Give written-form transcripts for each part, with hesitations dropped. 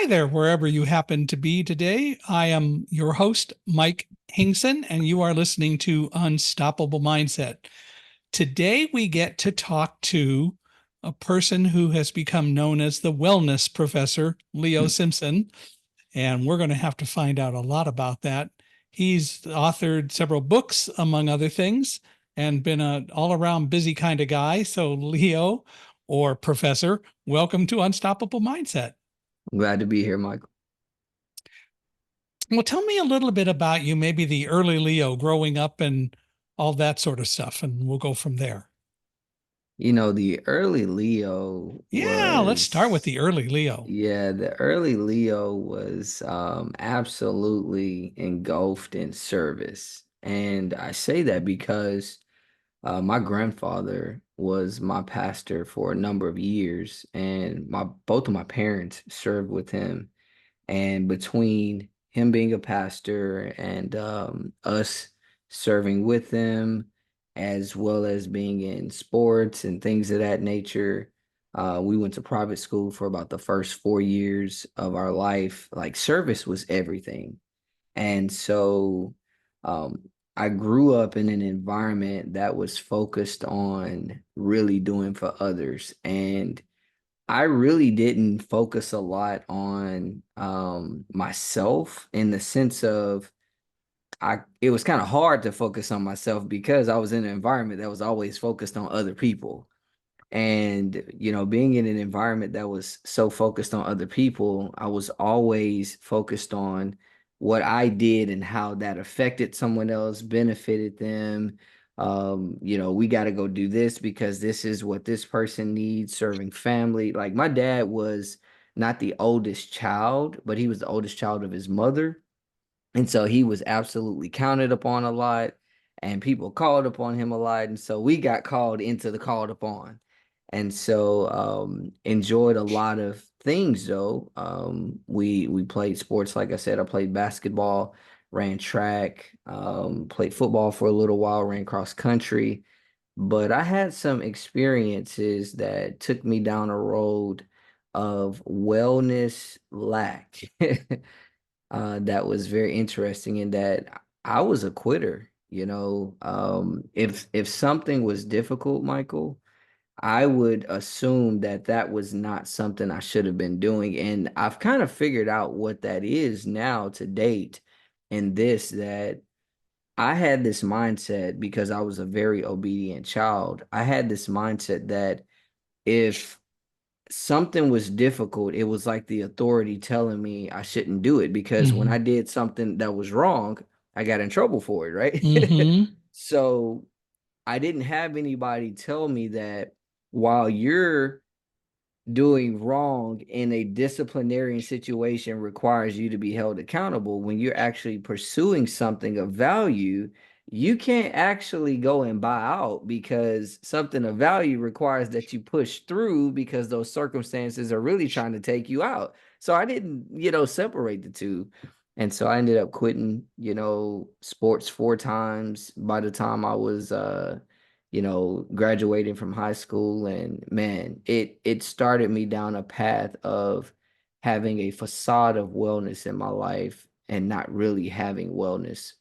Hi there, wherever you happen to be today. I am your host, Mike Hingson, and you are listening to Unstoppable Mindset. Today, we get to talk to a person who has become known as the wellness professor, Leo Simpson, and we're going to have to find out a lot about that. He's authored several books, among other things, and been an all around busy kind of guy. So, Leo or Professor, welcome to Unstoppable Mindset. I'm glad to be here, Michael. Well, tell me a little bit about you, maybe the early Leo growing up and all that sort of stuff, and we'll go from there. The early Leo Yeah, let's start with was, the early Leo. yeah, the early Leo was absolutely engulfed in service. And I say that because my grandfather was my pastor for a number of years, and my both of my parents served with him. And between him being a pastor and us serving with him, as well as being in sports and things of that nature, we went to private school for about the first 4 years of our life. Like service was everything. And so um, I grew up in an environment that was focused on really doing for others. And I really didn't focus a lot on myself in the sense of it was kind of hard to focus on myself because I was in an environment that was always focused on other people. And, being in an environment that was so focused on other people, I was always focused on what I did and how that affected someone else, benefited them. We got to go do this because this is what this person needs, serving family. Like my dad was not the oldest child, but he was the oldest child of his mother. And so he was absolutely counted upon a lot, and people called upon him a lot. And so we got called into the called upon. And so enjoyed a lot of things though. We played sports, like I said, I played basketball, ran track, played football for a little while, ran cross country. But I had some experiences that took me down a road of wellness lack. That was very interesting in that I was a quitter. If something was difficult, Michael, I would assume that that was not something I should have been doing. And I've kind of figured out what that is now to date in this that I had this mindset because I was a very obedient child. I had this mindset that if something was difficult, it was like the authority telling me I shouldn't do it because when Mm-hmm. I did something that was wrong, I got in trouble for it, right? Mm-hmm. So I didn't have anybody tell me that while you're doing wrong in a disciplinary situation requires you to be held accountable, when you're actually pursuing something of value, you can't actually go and buy out because something of value requires that you push through because those circumstances are really trying to take you out. So I didn't, separate the two. And so I ended up quitting, sports 4 times by the time I was graduating from high school. And man, it started me down a path of having a facade of wellness in my life and not really having wellness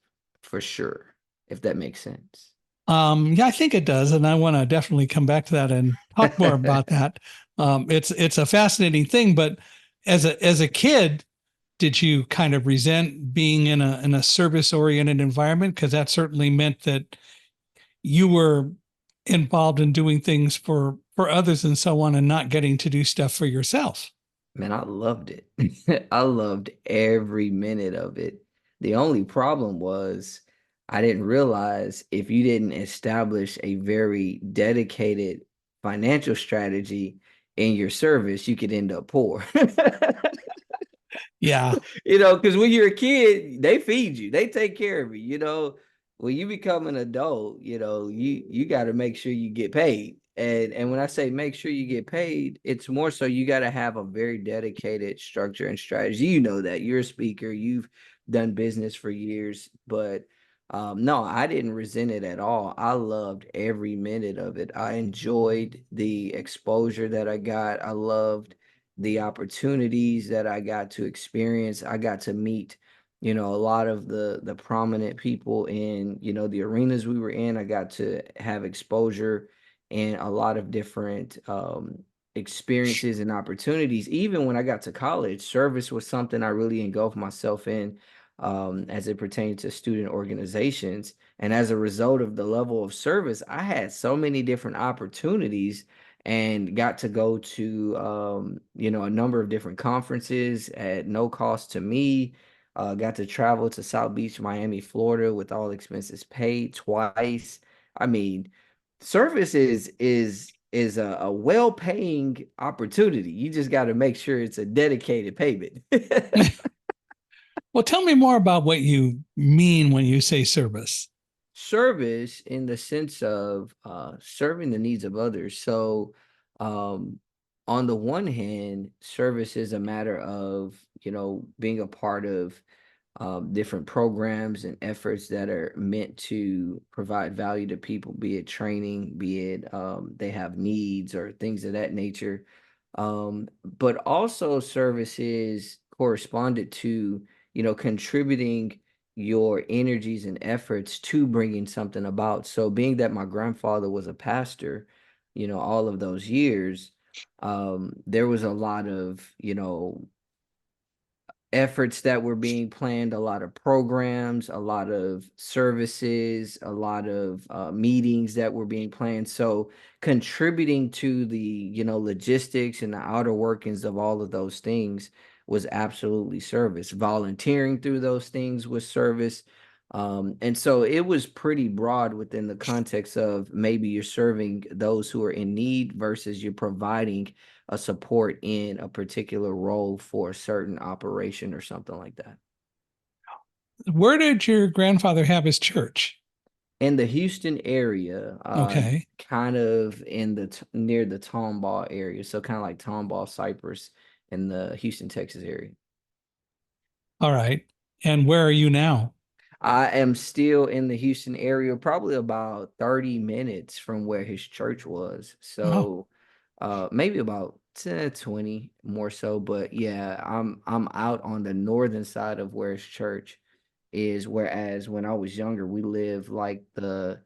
for sure, if that makes sense. Yeah, I think it does, and I want to definitely come back to that and talk more about that. It's a fascinating thing, but as a kid, did you kind of resent being in a service oriented environment? Because that certainly meant that you were involved in doing things for others and so on and not getting to do stuff for yourself. Man, I loved it. I loved every minute of it. The only problem was I didn't realize if you didn't establish a very dedicated financial strategy in your service, you could end up poor. Yeah. Because when you're a kid, they feed you, they take care of you. When you become an adult, you got to make sure you get paid. And when I say make sure you get paid, it's more so you got to have a very dedicated structure and strategy. You know that you're a speaker, you've done business for years, but no, I didn't resent it at all. I loved every minute of it. I enjoyed the exposure that I got. I loved the opportunities that I got to experience. I got to meet, a lot of the prominent people in, the arenas we were in. I got to have exposure and a lot of different experiences and opportunities. Even when I got to college, service was something I really engulfed myself in, as it pertained to student organizations. And as a result of the level of service, I had so many different opportunities and got to go to, a number of different conferences at no cost to me. Got to travel to South Beach, Miami, Florida with all expenses paid twice. I mean, service is a well-paying opportunity. You just got to make sure it's a dedicated payment. Well, tell me more about what you mean when you say service. Service in the sense of serving the needs of others. So, um, on the one hand, service is a matter of, being a part of different programs and efforts that are meant to provide value to people, be it training, be it they have needs or things of that nature. But also, services corresponded to, contributing your energies and efforts to bringing something about. So, being that my grandfather was a pastor, all of those years, there was a lot of, efforts that were being planned, a lot of programs, a lot of services, a lot of meetings that were being planned. So contributing to the, logistics and the outer workings of all of those things was absolutely service. Volunteering through those things was service. And so it was pretty broad within the context of maybe you're serving those who are in need versus you're providing a support in a particular role for a certain operation or something like that. Where did your grandfather have his church? In the Houston area, Okay. kind of in near the Tomball area, so kind of like Tomball, Cypress, in the Houston, Texas area. All right. And where are you now? I am still in the Houston area, probably about 30 minutes from where his church was. Oh, So maybe about 10, 20 more so. But yeah, I'm out on the northern side of where his church is. Whereas when I was younger, we lived like the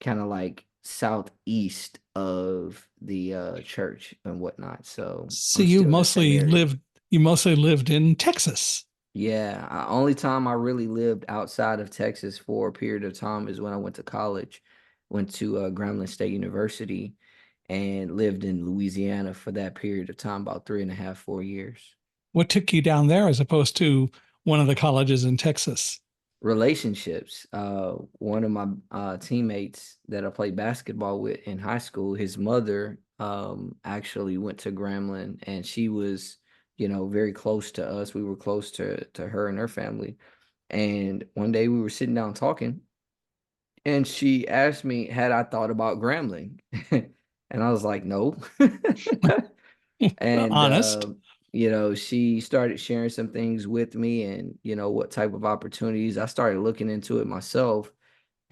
kind of like southeast of the church and whatnot. So so I'm still in the same area. you mostly lived in Texas. Yeah, only time I really lived outside of Texas for a period of time is when I went to college, went to Grambling State University, and lived in Louisiana for that period of time, about 3.5, 4 years. What took you down there as opposed to one of the colleges in Texas? Relationships. One of my teammates that I played basketball with in high school, his mother actually went to Grambling, and she was, very close to us. We were close to her and her family. And one day we were sitting down talking, and she asked me, had I thought about Grambling? And I was like, no. And Honest. she started sharing some things with me and, what type of opportunities. I started looking into it myself.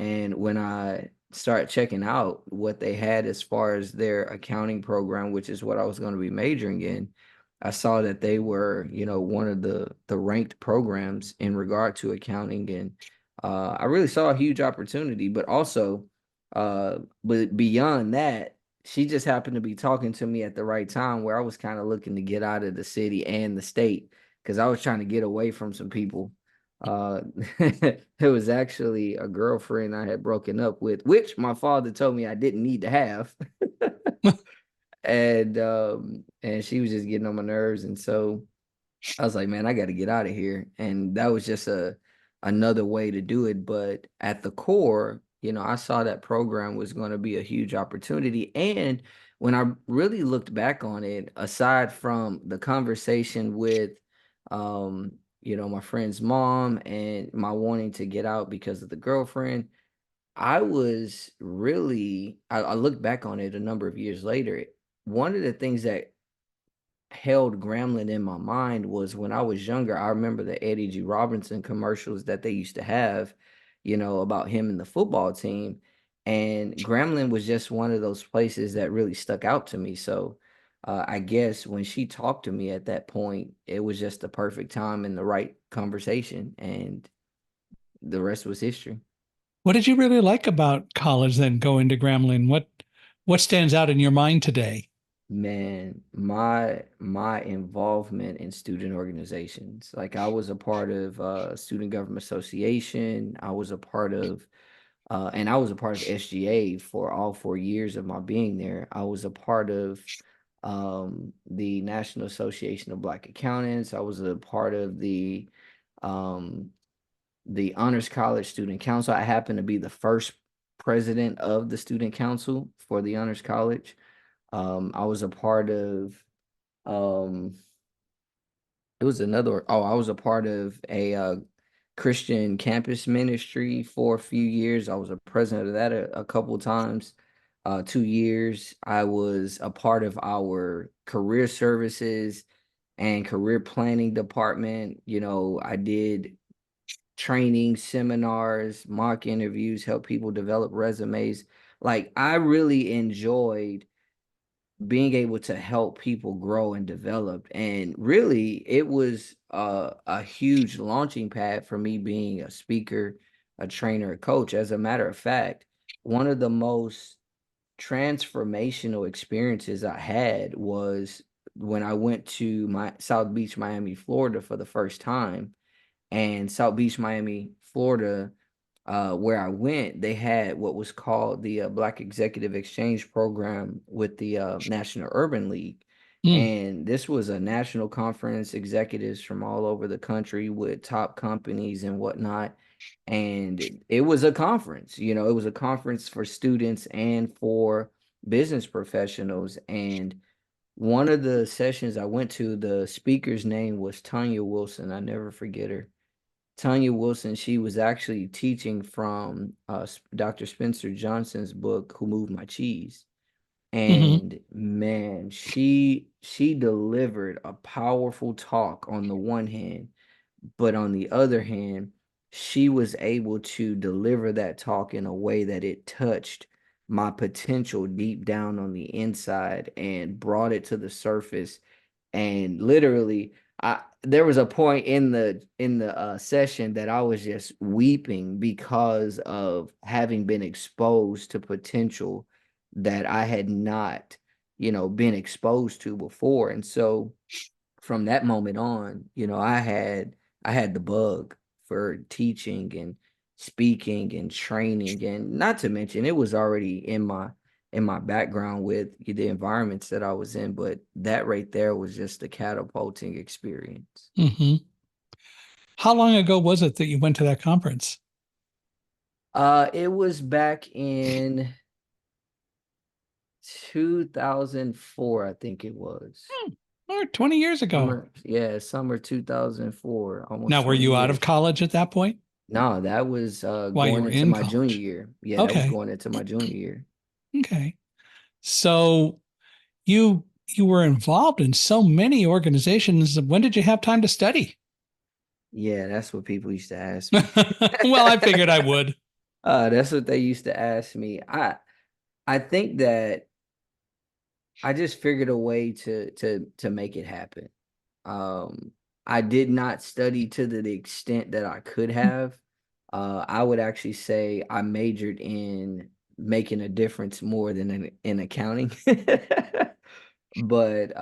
And when I started checking out what they had as far as their accounting program, which is what I was going to be majoring in, I saw that they were, one of the ranked programs in regard to accounting. And I really saw a huge opportunity, but also, but beyond that, she just happened to be talking to me at the right time where I was kind of looking to get out of the city and the state because I was trying to get away from some people. It was actually a girlfriend I had broken up with, which my father told me I didn't need to have. And she was just getting on my nerves. And so I was like, man, I got to get out of here. And that was just another way to do it. But at the core, I saw that program was going to be a huge opportunity. And when I really looked back on it, aside from the conversation with, my friend's mom and my wanting to get out because of the girlfriend, I was really, I look back on it a number of years later. One of the things that held Gremlin in my mind was when I was younger, I remember the Eddie G. Robinson commercials that they used to have, about him and the football team. And Gremlin was just one of those places that really stuck out to me. So I guess when she talked to me at that point, it was just the perfect time and the right conversation, and the rest was history. What did you really like about college then going to Grambling? What stands out in your mind today? Man, my involvement in student organizations. Like I was a part of Student Government Association. I was a part of and I was a part of SGA for all 4 years of my being there. I was a part of the National Association of Black Accountants. I was a part of um, the Honors College Student Council. I happened to be the first president of the Student Council for the Honors College. I was a part of um it was another oh, I was a part of a Christian campus ministry for a few years. I was a president of that a couple times. 2 years. I was a part of our career services and career planning department. I did training, seminars, mock interviews, help people develop resumes. Like I really enjoyed being able to help people grow and develop. And really, it was a huge launching pad for me being a speaker, a trainer, a coach. As a matter of fact, one of the most transformational experiences I had was when I went to my South Beach, Miami, Florida for the first time. And South Beach, Miami, Florida, where I went, they had what was called the Black Executive Exchange Program with the National Urban League. Mm, And this was a national conference, executives from all over the country with top companies and whatnot. And it was a conference, it was a conference for students and for business professionals. And one of the sessions I went to, the speaker's name was Tanya Wilson. I never forget her. Tanya Wilson, she was actually teaching from Dr. Spencer Johnson's book, Who Moved My Cheese. hmm. And man, she delivered a powerful talk on the one hand, but on the other hand, she was able to deliver that talk in a way that it touched my potential deep down on the inside and brought it to the surface. And literally, I there was a point in the session that I was just weeping because of having been exposed to potential that I had not, been exposed to before. And so from that moment on, I had the bug for teaching and speaking and training, and not to mention it was already in my background with the environments that I was in, but that right there was just a catapulting experience. Hmm. How long ago was it that you went to that conference? It was back in 2004, I think it was. Or 20 years ago. Summer 2004, Now, almost were 20 you out of years. college at that point No, that was while you going were into in my junior college? year. Yeah, that was Okay. going into my junior year. Okay. So you were involved in so many organizations. When did you have time to study? Yeah, that's what people used to ask me. Well, I figured I would. That's what they used to ask me. I think that I just figured a way to make it happen. Um, I did not study to the extent that I could have. I would actually say I majored in making a difference more than in accounting. But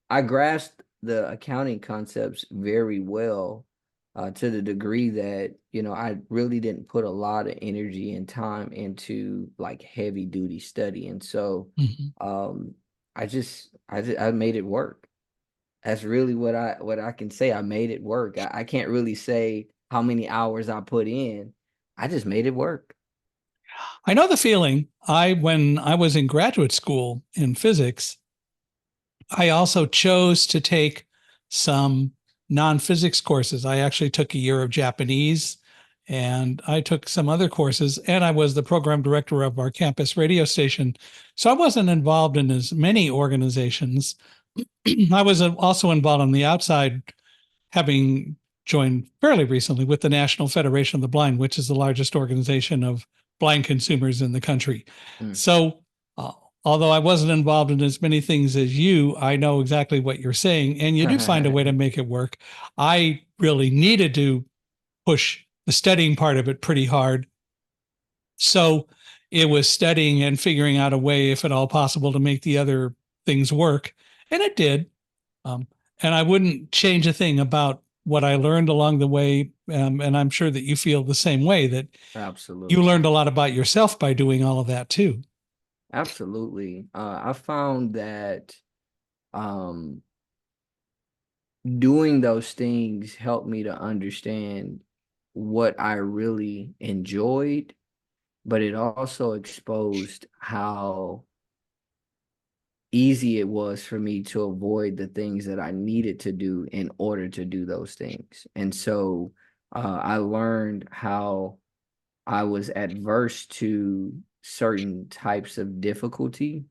I grasped the accounting concepts very well, to the degree that I really didn't put a lot of energy and time into like heavy duty study, and so Mhm. um, I made it work. That's really what I can say. I made it work. I can't really say how many hours I put in. I just made it work. I know the feeling. When I was in graduate school in physics, I also chose to take some non-physics courses. I actually took a year of Japanese and I took some other courses, and I was the program director of our campus radio station. So I wasn't involved in as many organizations. I was also involved on the outside, having joined fairly recently with the National Federation of the Blind, which is the largest organization of blind consumers in the country. Mm. So uh, although I wasn't involved in as many things as you, I know exactly what you're saying. And you do find a way to make it work. I really needed to push the studying part of it pretty hard. So it was studying and figuring out a way, if at all possible, to make the other things work. And it did. Um, and I wouldn't change a thing about what I learned along the way. And I'm sure that you feel the same way, that you Absolutely. learned a lot about yourself by doing all of that too. Absolutely. I found that um, doing those things helped me to understand what I really enjoyed, but it also exposed how easy it was for me to avoid the things that I needed to do in order to do those things. And so I learned how I was adverse to certain types of difficulty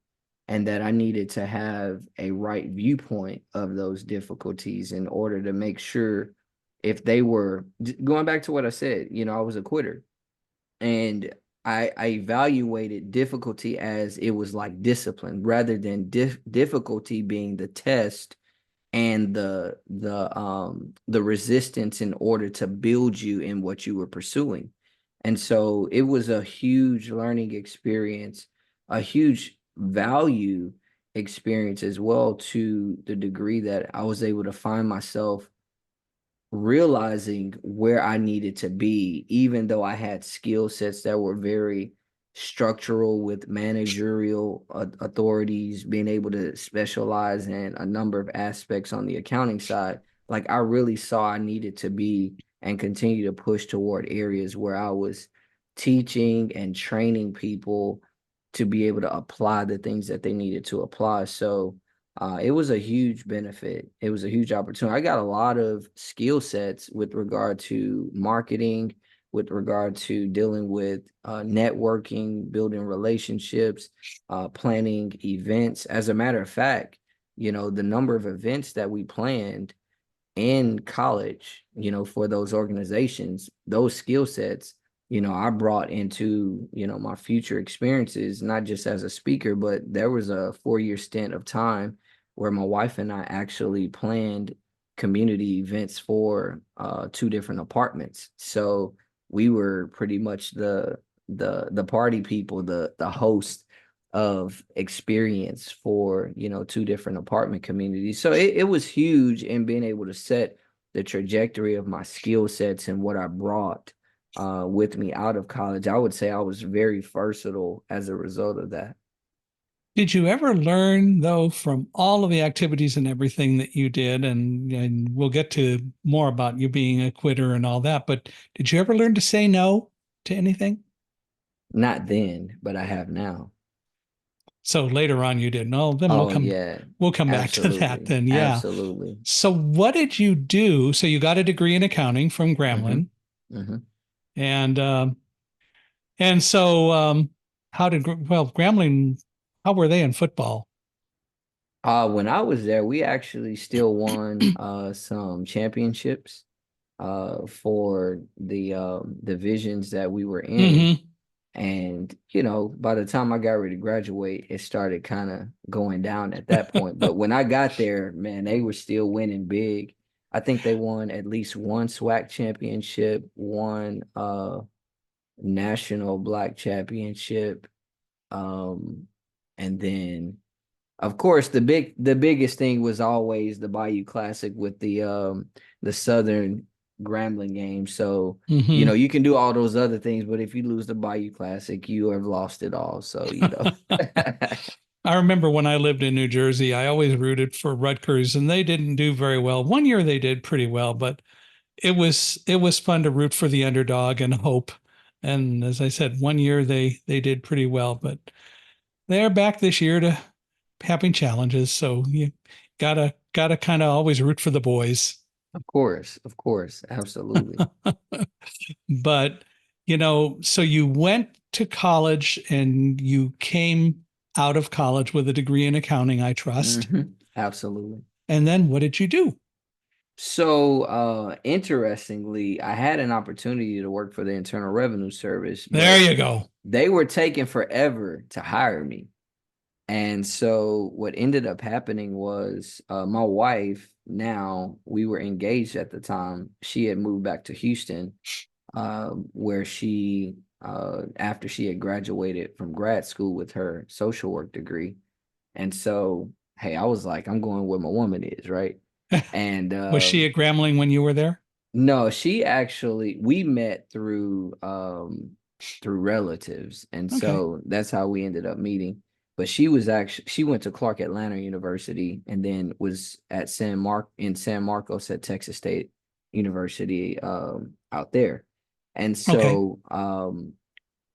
and that I needed to have a right viewpoint of those difficulties in order to make sure if they were going back to what I said, I was a quitter and I evaluated difficulty as it was like discipline rather than difficulty being the test and the resistance in order to build you in what you were pursuing. And so it was a huge learning experience, a huge value experience as well, to the degree that I was able to find myself realizing where I needed to be, even though I had skill sets that were very structural with managerial authorities, being able to specialize in a number of aspects on the accounting side. Like I really saw I needed to be and continue to push toward areas where I was teaching and training people to be able to apply the things that they needed to apply. So it was a huge benefit. It was a huge opportunity. I got a lot of skill sets with regard to marketing, with regard to dealing with networking, building relationships, planning events. As a matter of fact, the number of events that we planned in college, for those organizations, those skill sets, I brought into, my future experiences, not just as a speaker, but there was a 4-year stint of time where my wife and I actually planned community events for 2 different apartments. So we were pretty much the party people, the host of experience for 2 different apartment communities. So it was huge in being able to set the trajectory of my skill sets and what I brought with me out of college. I would say I was very versatile as a result of that. Did you ever learn, though, from all of the activities and everything that you did? And we'll get to more about you being a quitter and all that, but did you ever learn to say no to anything? Not then, but I have now. So later on you did. No, then Oh yeah, we'll come back to that absolutely, then. Yeah. absolutely. So what did you do? So you got a degree in accounting from hmm Grambling, hmm and so how did Grambling? How were they in football? When I was there, we actually still won some championships for the divisions that we were in. Hmm. And, by the time I got ready to graduate, it started kind of going down at that point. But when I got there, man, they were still winning big. I think they won at least one SWAC championship, one national black championship. Um, and then of course the biggest thing was always the Bayou Classic with the Southern Grambling game. So, Hmm. you can do all those other things, but if you lose the Bayou Classic, you have lost it all. So, I remember when I lived in New Jersey, I always rooted for Rutgers, and they didn't do very well. One year they did pretty well, but it was fun to root for the underdog and hope. And as I said, one year they did pretty well, but they're back this year to having challenges. So you gotta kind of always root for the boys. of course, absolutely. But so you went to college and you came out of college with a degree in accounting, I trust. Absolutely. And then what did you do? So, interestingly, I had an opportunity to work for the Internal Revenue Service, There but you go. they were taking forever to hire me. And so what ended up happening was my wife, now we were engaged at the time. She had moved back to Houston, where she, after she had graduated from grad school with her social work degree. And so, hey, I was like, I'm going where my woman is, right? And Was she a Grambling when you were there? no, she actually we met through relatives, and Okay. so that's how we ended up meeting. But she went to Clark Atlanta University and then was at San Marcos at Texas State University out there. And Okay. so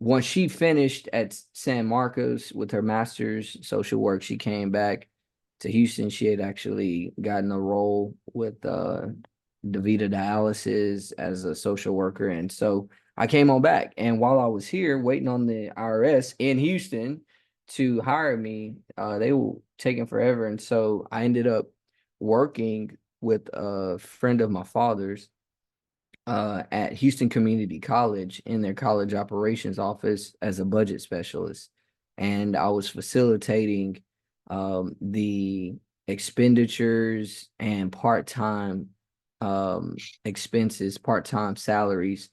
once she finished at San Marcos with her master's social work, she came back to Houston. She had actually gotten a role with DaVita Dialysis as a social worker. And so I came on back. And while I was here waiting on the IRS in Houston to hire me, they were taking forever. And so I ended up working with a friend of my father's at Houston Community College in their college operations office as a budget specialist. And I was facilitating the expenditures and expenses, part-time salaries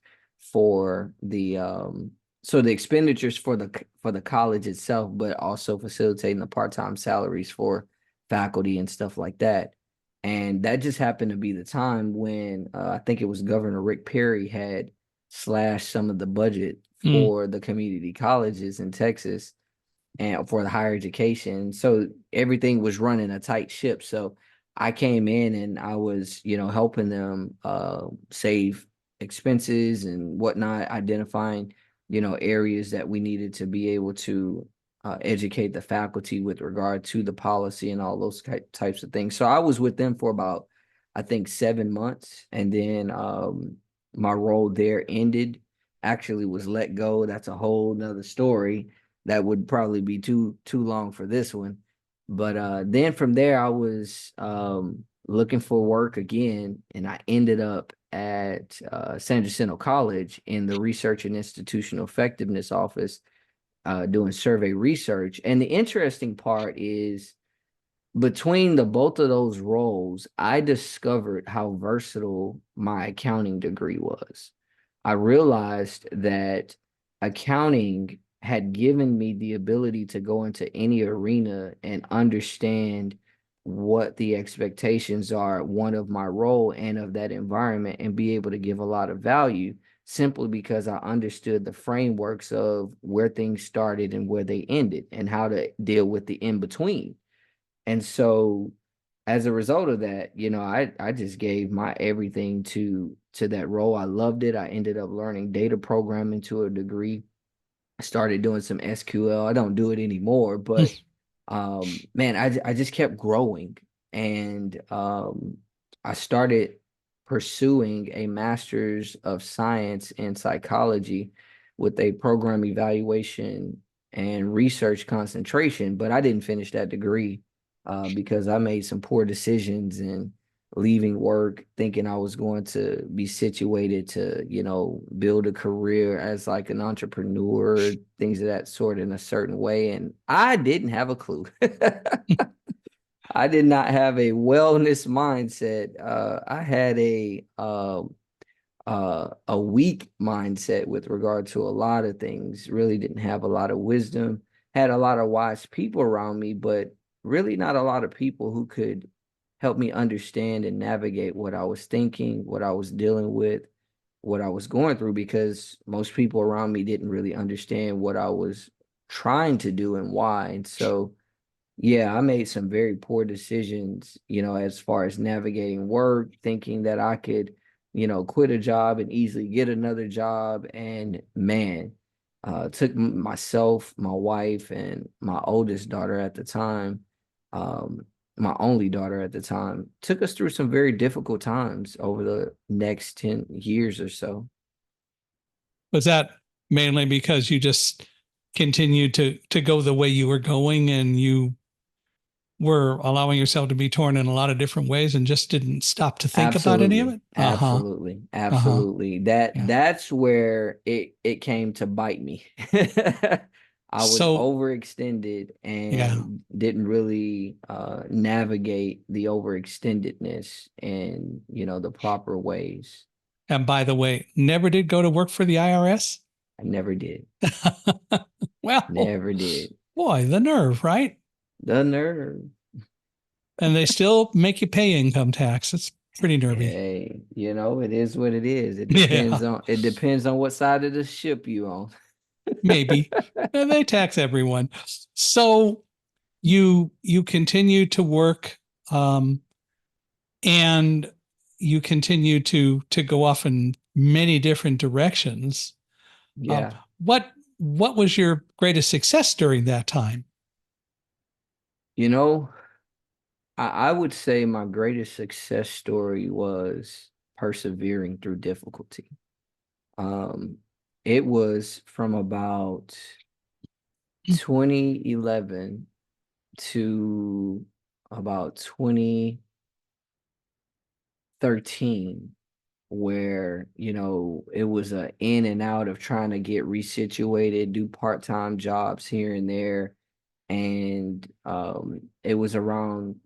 for so the expenditures for the college itself, but also facilitating the part-time salaries for faculty and stuff like that. And that just happened to be the time when I think it was Governor Rick Perry had slashed some of the budget Mm. for the community colleges in Texas and for the higher education. So everything was running a tight ship. So I came in and I was, helping them save expenses and whatnot, identifying, areas that we needed to be able to educate the faculty with regard to the policy and all those types of things. So I was with them for about, I think, 7 months, and then my role there ended. Actually, was let go. That's a whole nother story that would probably be too long for this one. But then from there, I was looking for work again, and I ended up at San Jacinto College in the Research and Institutional Effectiveness Office, doing survey research. And the interesting part is between the both of those roles, I discovered how versatile my accounting degree was. I realized that accounting had given me the ability to go into any arena and understand what the expectations are, one of my role and of that environment, and be able to give a lot of value simply because I understood the frameworks of where things started and where they ended and how to deal with the in between. And so as a result of that, I just gave my everything to that role. I loved it. I ended up learning data programming to a degree. I started doing some SQL. I don't do it anymore, but man, I just kept growing, and I started pursuing a master's of science in psychology with a program evaluation and research concentration, but I didn't finish that degree because I made some poor decisions and leaving work thinking I was going to be situated to, build a career as like an entrepreneur, things of that sort in a certain way. And I didn't have a clue. I did not have a wellness mindset. I had a weak mindset with regard to a lot of things. Really didn't have a lot of wisdom. Had a lot of wise people around me, but really not a lot of people who could help me understand and navigate what I was thinking, what I was dealing with, what I was going through, because most people around me didn't really understand what I was trying to do and why. And so yeah, I made some very poor decisions, as far as navigating work, thinking that I could, quit a job and easily get another job. And man, took myself, my wife, and my oldest daughter at the time, um, my only daughter at the time, took us through some very difficult times over the next 10 years or so. Was that mainly because you just continued to go the way you were going and you were allowing yourself to be torn in a lot of different ways and just didn't stop to think about any of Absolutely. it? Uh-huh. Absolutely. Uh-huh. Absolutely. That Yeah. that's where it came to bite me. I was So, overextended yeah. and didn't really navigate the overextendedness in, the proper ways. And by the way, never did go to work for the IRS. I never did. Well, Never did. boy, the nerve, right? The nerve. And they still make you pay income tax. It's pretty nervy. Hey, it is what it is. Yeah, It depends on what side of the ship you on. maybe. And they tax everyone. So you continue to work, um, and you continue to go off in many different directions. Um, Yeah. what what was your greatest success during that time? You know, I would say my greatest success story was persevering through difficulty. Um, it was from about 2011 to about 2013 where, it was a in and out of trying to get resituated, do part-time jobs here and there. And it was around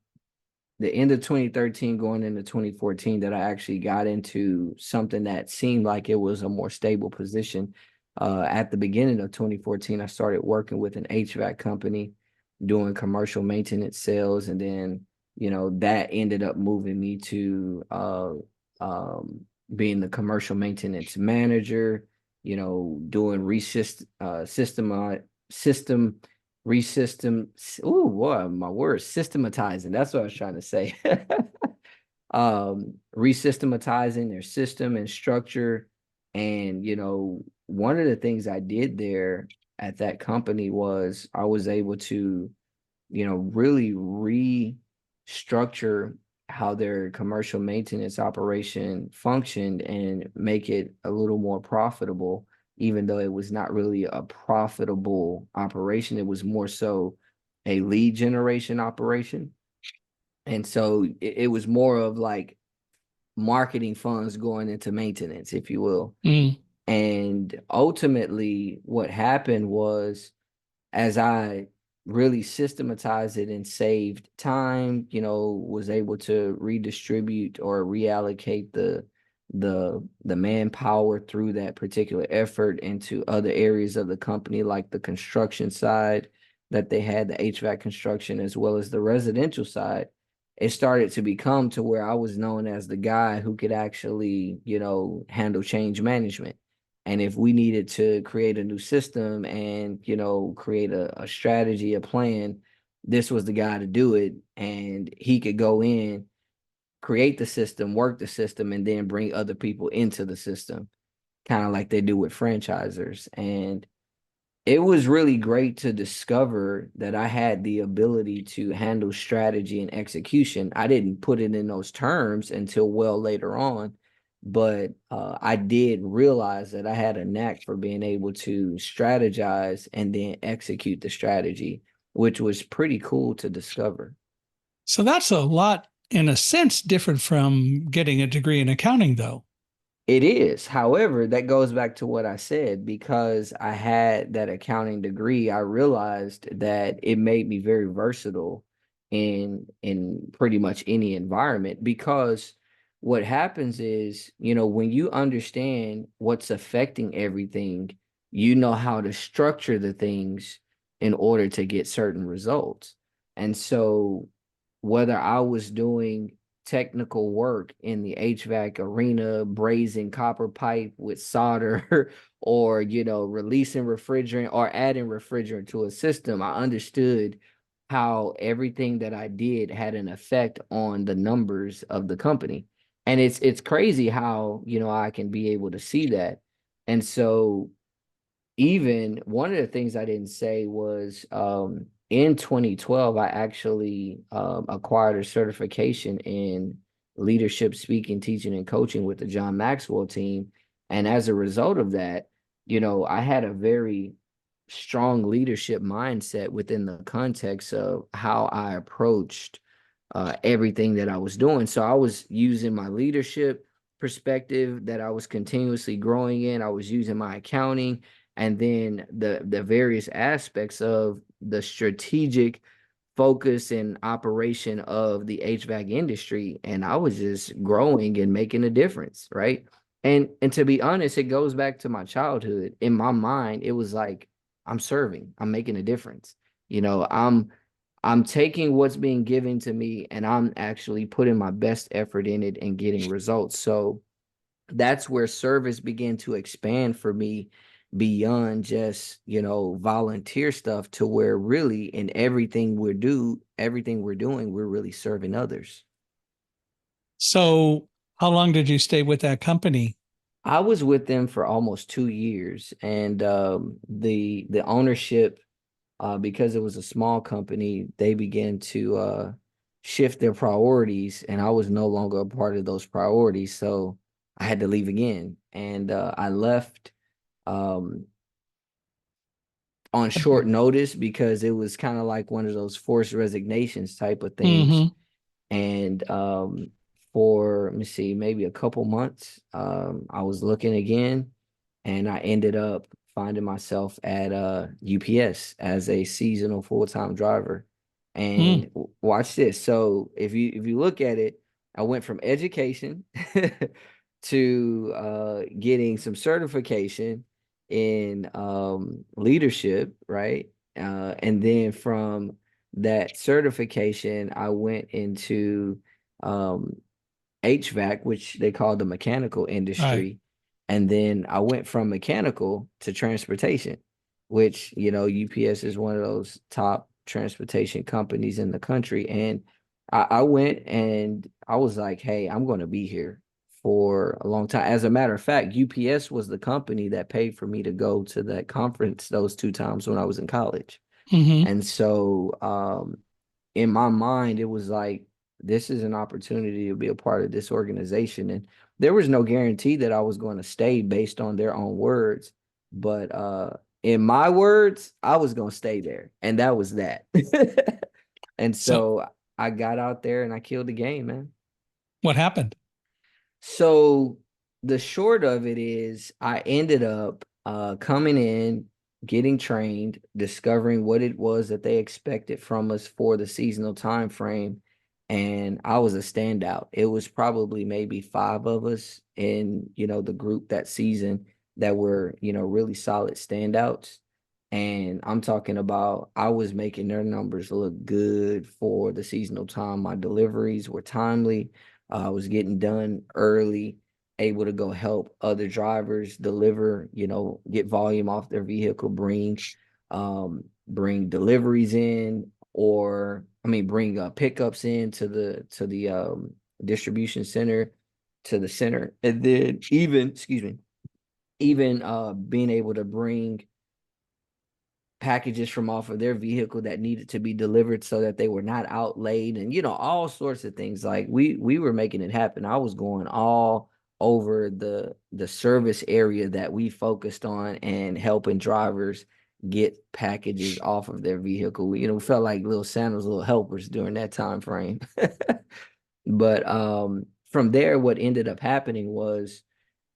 the end of 2013 going into 2014 that I actually got into something that seemed like it was a more stable position. At the beginning of 2014, I started working with an HVAC company doing commercial maintenance sales. And then, that ended up moving me to being the commercial maintenance manager, doing system resystem. Ooh, boy, my word, systematizing. That's what I was trying to say. Resystematizing their system and structure. And, one of the things I did there at that company was I was able to, really restructure how their commercial maintenance operation functioned and make it a little more profitable, even though it was not really a profitable operation. It was more so a lead generation operation. And so it was more of like marketing funds going into maintenance, if you will. Mm. And ultimately, what happened was as I really systematized it and saved time, was able to redistribute or reallocate the manpower through that particular effort into other areas of the company, like the construction side that they had, the HVAC construction, as well as the residential side. It started to become to where I was known as the guy who could actually, handle change management. And if we needed to create a new system and, create a strategy, a plan, this was the guy to do it. And he could go in, create the system, work the system, and then bring other people into the system, kind of like they do with franchisers. And it was really great to discover that I had the ability to handle strategy and execution. I didn't put it in those terms until well later on, but I did realize that I had a knack for being able to strategize and then execute the strategy, which was pretty cool to discover. So that's a lot, in a sense, different from getting a degree in accounting, though. It is. However, that goes back to what I said. Because I had that accounting degree, I realized that it made me very versatile in pretty much any environment. Because what happens is, when you understand what's affecting everything, you know how to structure the things in order to get certain results. And so whether I was doing technical work in the HVAC arena, brazing copper pipe with solder, or, releasing refrigerant or adding refrigerant to a system, I understood how everything that I did had an effect on the numbers of the company. And it's crazy how, I can be able to see that. And so even one of the things I didn't say was in 2012, I actually acquired a certification in leadership speaking, teaching, and coaching with the John Maxwell team. And as a result of that, I had a very strong leadership mindset within the context of how I approached everything that I was doing. So I was using my leadership perspective that I was continuously growing in. I was using my accounting, and then the various aspects of the strategic focus and operation of the HVAC industry, and I was just growing and making a difference, right? And to be honest, it goes back to my childhood. In my mind, it was like I'm serving, I'm making a difference. You know, I'm taking what's being given to me and I'm actually putting my best effort in it and getting results. So that's where service began to expand for me beyond just, volunteer stuff, to where really in everything we're doing, we're really serving others. So, how long did you stay with that company? I was with them for almost 2 years, and the ownership, because it was a small company, they began to shift their priorities, and I was no longer a part of those priorities. So I had to leave again, and I left um, on short notice because it was kind of like one of those forced resignations type of things. Mm-hmm. And for, let me see, maybe a couple months, I was looking again, and I ended up finding myself at UPS as a seasonal full-time driver. And Mm. watch this. So if you look at it, I went from education to getting some certification in leadership, right? And then from that certification, I went into um, HVAC, which they call the mechanical Right. industry. And then I went from mechanical to transportation, which, UPS is one of those top transportation companies in the country. And I went and I was like, hey, I'm going to be here for a long time. As a matter of fact, UPS was the company that paid for me to go to that conference those 2 times when I was in college. Mm-hmm. And so in my mind, it was like, this is an opportunity to be a part of this organization. And there was no guarantee that I was going to stay based on their own words. But in my words, I was going to stay there. And that was that. And So, so I got out there and I killed the game, man. what happened? So the short of it is I ended up coming in, getting trained, discovering what it was that they expected from us for the seasonal time frame, and I was a standout. It was probably maybe five of us in, the group that season that were, really solid standouts. And I'm talking about I was making their numbers look good for the seasonal time. My deliveries were timely. I was getting done early, able to go help other drivers deliver, get volume off their vehicle, bring deliveries in, or I mean, bring pickups in to the distribution center, to the center, and then even, excuse me, even being able to bring packages from off of their vehicle that needed to be delivered so that they were not outlaid, and all sorts of things. Like we were making it happen. I was going all over the service area that we focused on and helping drivers get packages off of their vehicle. We felt like little Santa's little helpers during that time frame. But from there, what ended up happening was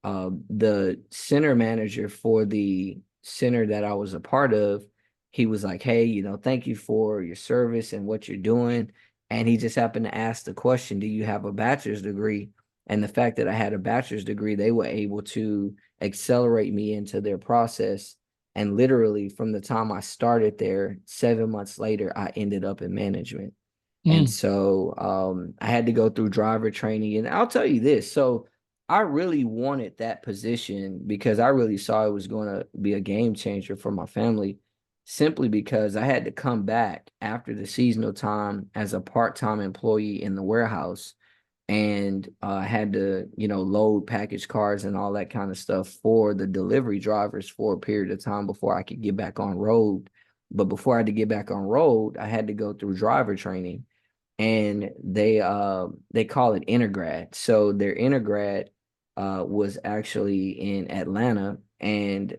the center manager for the center that I was a part of, he was like, hey, thank you for your service and what you're doing. And he just happened to ask the question, do you have a bachelor's degree? And the fact that I had a bachelor's degree, they were able to accelerate me into their process. And literally, from the time I started there, 7 months later, I ended up in management. And Mm. so I had to go through driver training. And I'll tell you this. So I really wanted that position because I really saw it was going to be a game changer for my family, simply because I had to come back after the seasonal time as a part-time employee in the warehouse, and I had to, load package cars and all that kind of stuff for the delivery drivers for a period of time before I could get back on road. But before I had to get back on road, I had to go through driver training, and they call it intergrad. So their intergrad was actually in Atlanta, and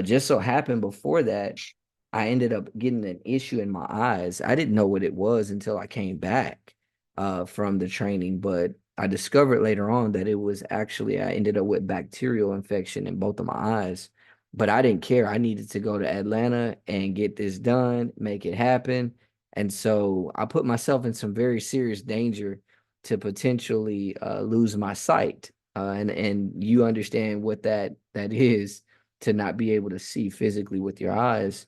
just so happened before that, I ended up getting an issue in my eyes. I didn't know what it was until I came back from the training, but I discovered later on that it was actually, I ended up with bacterial infection in both of my eyes. but I didn't care. I needed to go to Atlanta and get this done, make it happen. And so I put myself in some very serious danger to potentially lose my sight. And you understand what that is, to not be able to see physically with your eyes.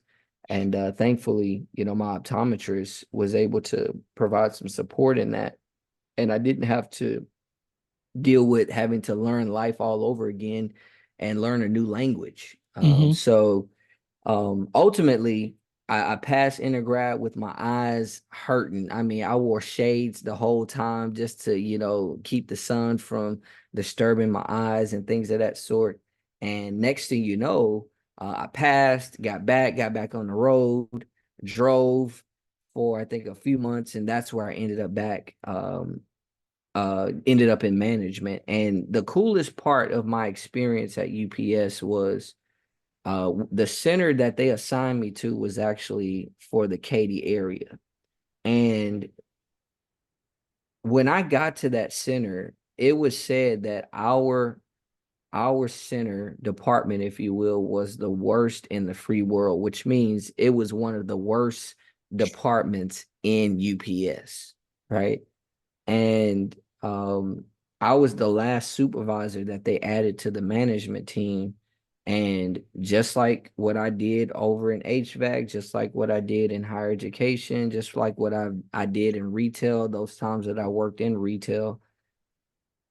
And thankfully, my optometrist was able to provide some support in that. And I didn't have to deal with having to learn life all over again and learn a new language. Hmm. Ultimately, I passed undergrad with my eyes hurting. I mean, I wore shades the whole time just to, keep the sun from disturbing my eyes and things of that sort. And next thing you know, I passed, got back on the road, drove for I think a few months, and that's where I ended up in management. And the coolest part of my experience at UPS was the center that they assigned me to was actually for the Katy area. And when I got to that center, it was said that our center department, if you will, was the worst in the free world, which means it was one of the worst departments in UPS, right? And I was the last supervisor that they added to the management team. And just like what I did over in HVAC, just like what I did in higher education, just like what I did in retail, those times that I worked in retail,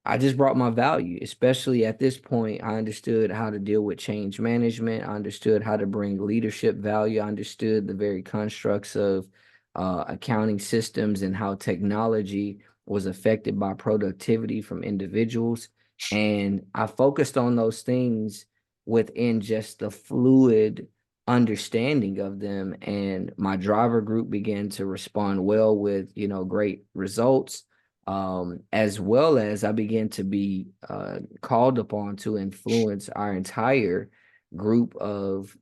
I just brought my value, especially at this point. I understood how to deal with change management. I understood how to bring leadership value. I understood the very constructs of accounting systems and how technology was affected by productivity from individuals. And I focused on those things within just the fluid understanding of them. And my driver group began to respond well with, great results, as well as I began to be called upon to influence our entire group of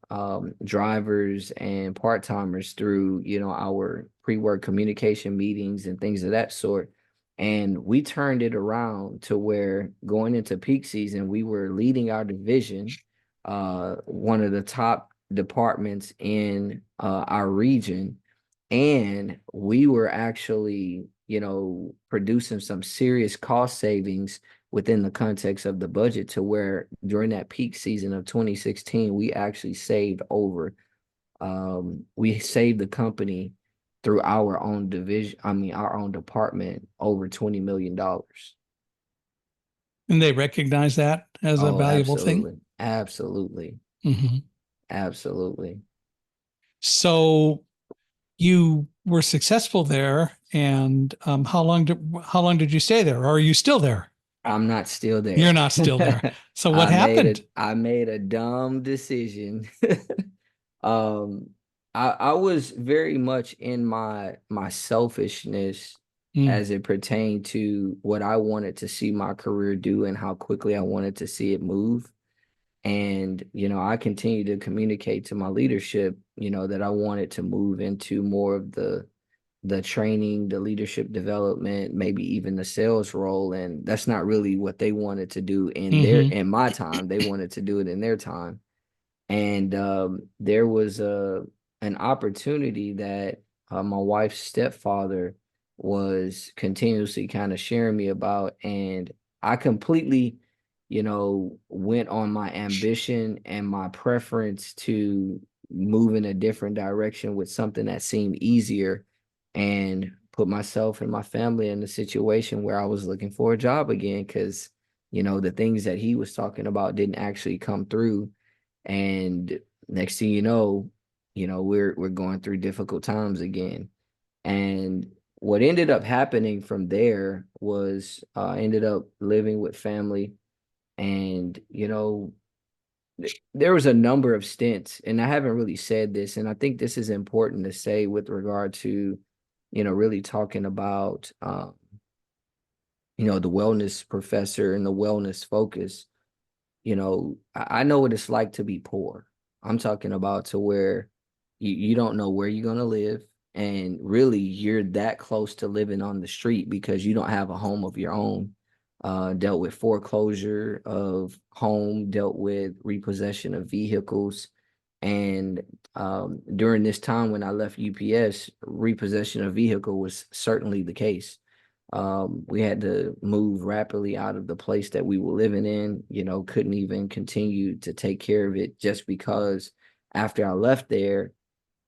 drivers and part timers through, our pre work communication meetings and things of that sort. And we turned it around to where going into peak season, we were leading our division, one of the top departments in our region, and we were actually, producing some serious cost savings within the context of the budget, to where during that peak season of 2016 we actually we saved the company through our own division, I mean our own department, over $20 million. And they recognize that as a Oh, valuable thing. absolutely, absolutely, Hmm. absolutely. So you were successful there, and how long did you stay there, or are you still there? I'm not still You're there. not still there. So what happened? I made a dumb decision. um I was very much in my selfishness Mm, as it pertained to what I wanted to see my career do and how quickly I wanted to see it move. And I continue to communicate to my leadership, that I wanted to move into more of the training, the leadership development, maybe even the sales role. And that's not really what they wanted to do hmm. in my time. They wanted to do it in their time. And there was an opportunity that my wife's stepfather was continuously kind of sharing me about, and I completely, went on my ambition and my preference to move in a different direction with something that seemed easier, and put myself and my family in a situation where I was looking for a job again, because the things that he was talking about didn't actually come through. And next thing we're going through difficult times again. And what ended up happening from there was I ended up living with family. And there was a number of stints, and I haven't really said this, and I think this is important to say with regard to really talking about the wellness professor and the wellness focus. I know what it's like to be poor. I'm talking about to where you don't know where you're going to live. And really, you're that close to living on the street because you don't have a home of your own. dealt with foreclosure of home, dealt with repossession of vehicles. And during this time when I left UPS, repossession of vehicle was certainly the case. We had to move rapidly out of the place that we were living in, couldn't even continue to take care of it just because after I left there,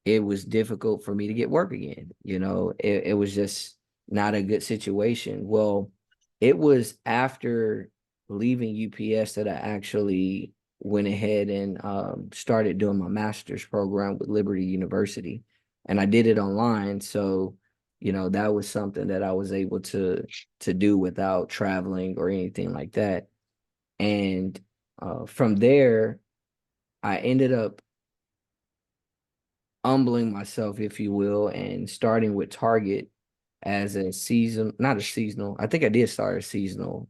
it was difficult for me to get work again. It was just not a good situation. Well, it was after leaving UPS that I actually went ahead and started doing my master's program with Liberty University. And I did it online. So, that was something that I was able to do without traveling or anything like that. And from there, I ended up humbling myself, if you will, and starting with Target as a not a seasonal. I think I did start a seasonal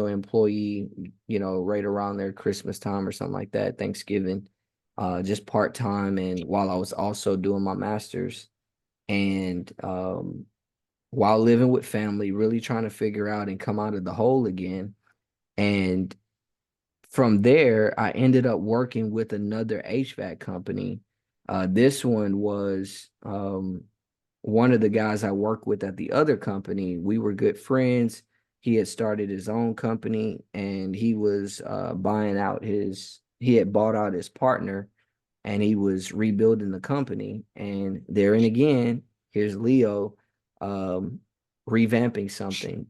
employee, right around there, Christmas time or something like that, Thanksgiving, just part time. And while I was also doing my master's and while living with family, really trying to figure out and come out of the hole again. And from there, I ended up working with another HVAC company. This one was one of the guys I worked with at the other company. We were good friends. He had started his own company and he was he had bought out his partner and he was rebuilding the company. And therein again, here's Leo um, revamping something,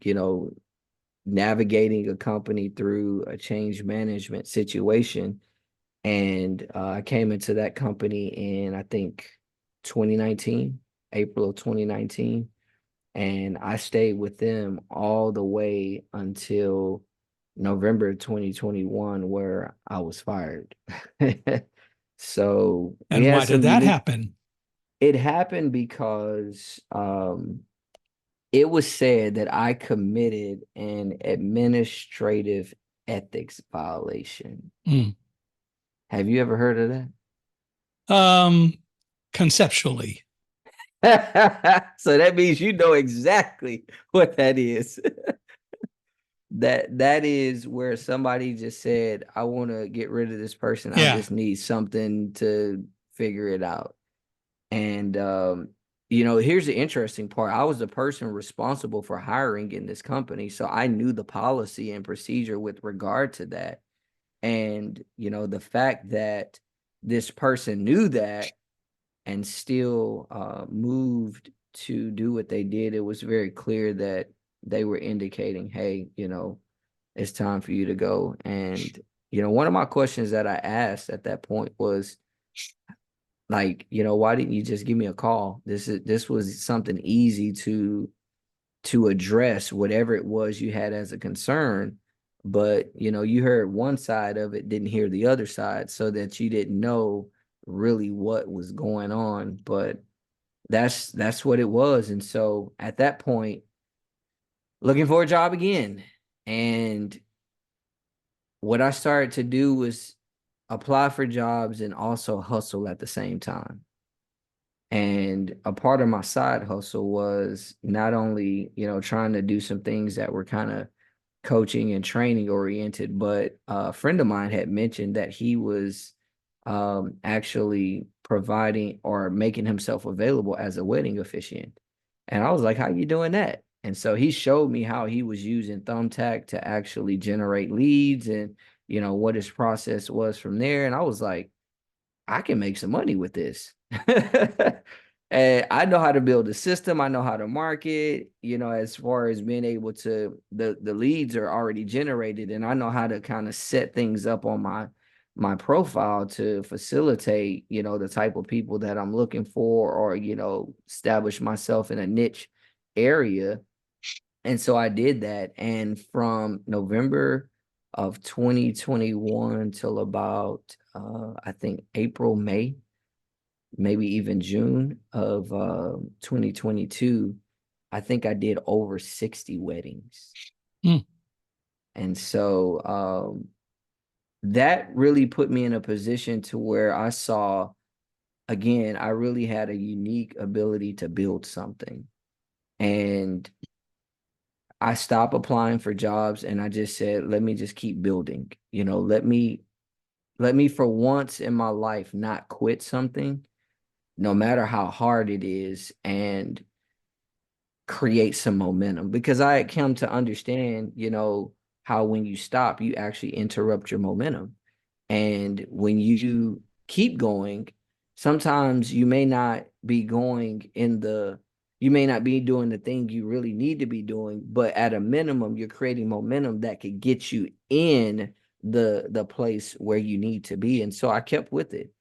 navigating a company through a change management situation. And I came into that company in, I think, 2019, April of 2019. And I stayed with them all the way until November 2021, where I was fired. So we And had why did some that unique, happen? it happened because it was said that I committed an administrative ethics violation. Mm. Have you ever heard of Um, Conceptually, that? So that means you know exactly what that is. That is where somebody just said, I want to get rid of this person. I yeah. just need something to figure it out. And here's the interesting part. I was the person responsible for hiring in this company, so I knew the policy and procedure with regard to that. And the fact that this person knew that and still moved to do what they did, it was very clear that they were indicating, hey, it's time for you to go. And one of my questions that I asked at that point was, like, why didn't you just give me a call? This was something easy to address, whatever it was you had as a concern. But you heard one side of it, didn't hear the other side, so that you didn't know really what was going on. But that's what it was. And so at that point, looking for a job again. And what I started to do was apply for jobs and also hustle at the same time. And a part of my side hustle was not only, trying to do some things that were kind of coaching and training oriented, but a friend of mine had mentioned that he was actually providing or making himself available as a wedding officiant. And I was like, how you doing that? And so he showed me how he was using Thumbtack to actually generate leads and, what his process was from there. And I was like, I can make some money with this. And I know how to build a system. I know how to market, as far as being able to the leads are already generated and I know how to kind of set things up on my profile to facilitate, the type of people that I'm looking for or, establish myself in a niche area. And so I did that. And from November of 2021 till about I think April, May, maybe even June of 2022, I think I did over 60 weddings. Mm. And so that really put me in a position to where I saw, again, I really had a unique ability to build something. And I stopped applying for jobs and I just said, let me just keep building. Let me for once in my life not quit something, no matter how hard it is, and create some momentum, because I had come to understand, how when you stop, you actually interrupt your momentum. And when you keep going, sometimes you may not be doing the thing you really need to be doing, but at a minimum, you're creating momentum that could get you in the place where you need to be. And so I kept with it.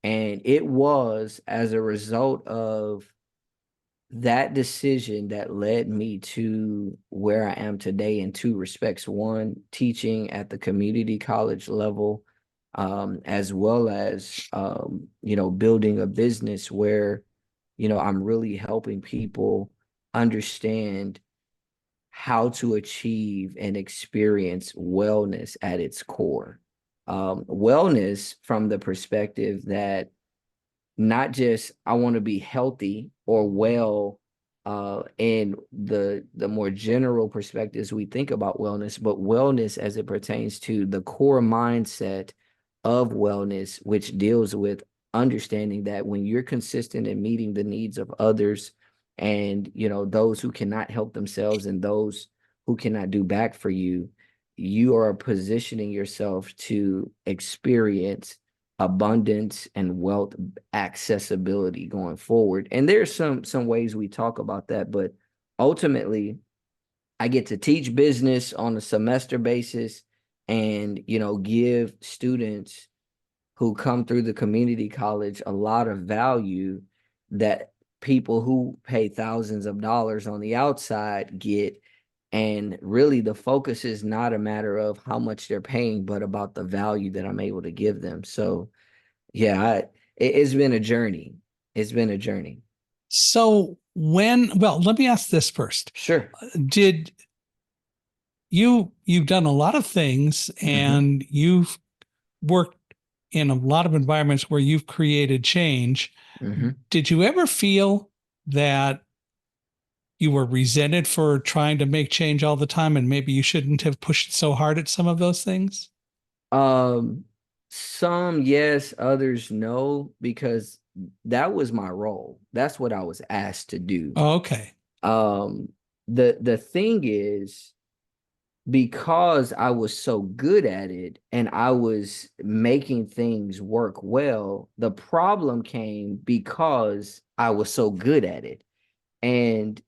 And it was as a result of that decision that led me to where I am today in two respects. One, teaching at the community college level, as well as, building a business where, I'm really helping people understand how to achieve and experience wellness at its core. Wellness from the perspective that not just I want to be healthy or well, in the more general perspectives we think about wellness, but wellness as it pertains to the core mindset of wellness, which deals with understanding that when you're consistent in meeting the needs of others, and those who cannot help themselves and those who cannot do back for you, you are positioning yourself to experience abundance and wealth accessibility going forward. And there's some ways we talk about that, but ultimately I get to teach business on a semester basis, and give students who come through the community college a lot of value that people who pay thousands of dollars on the outside get. And really, the focus is not a matter of how much they're paying, but about the value that I'm able to give them. So yeah, it's been a journey. It's been a journey. So let me ask this first. Sure. Did you've done a lot of things Hmm. and you've worked in a lot of environments where you've created change. Hmm. Did you ever feel that you were resented for trying to make change all the time and maybe you shouldn't have pushed so hard at some of those things? Um, some yes, others no, because that was my role. That's what I was asked to do. Oh, okay. Um, the thing is, because I was so good at it and I was making things work well, the problem came because I was so good at it. And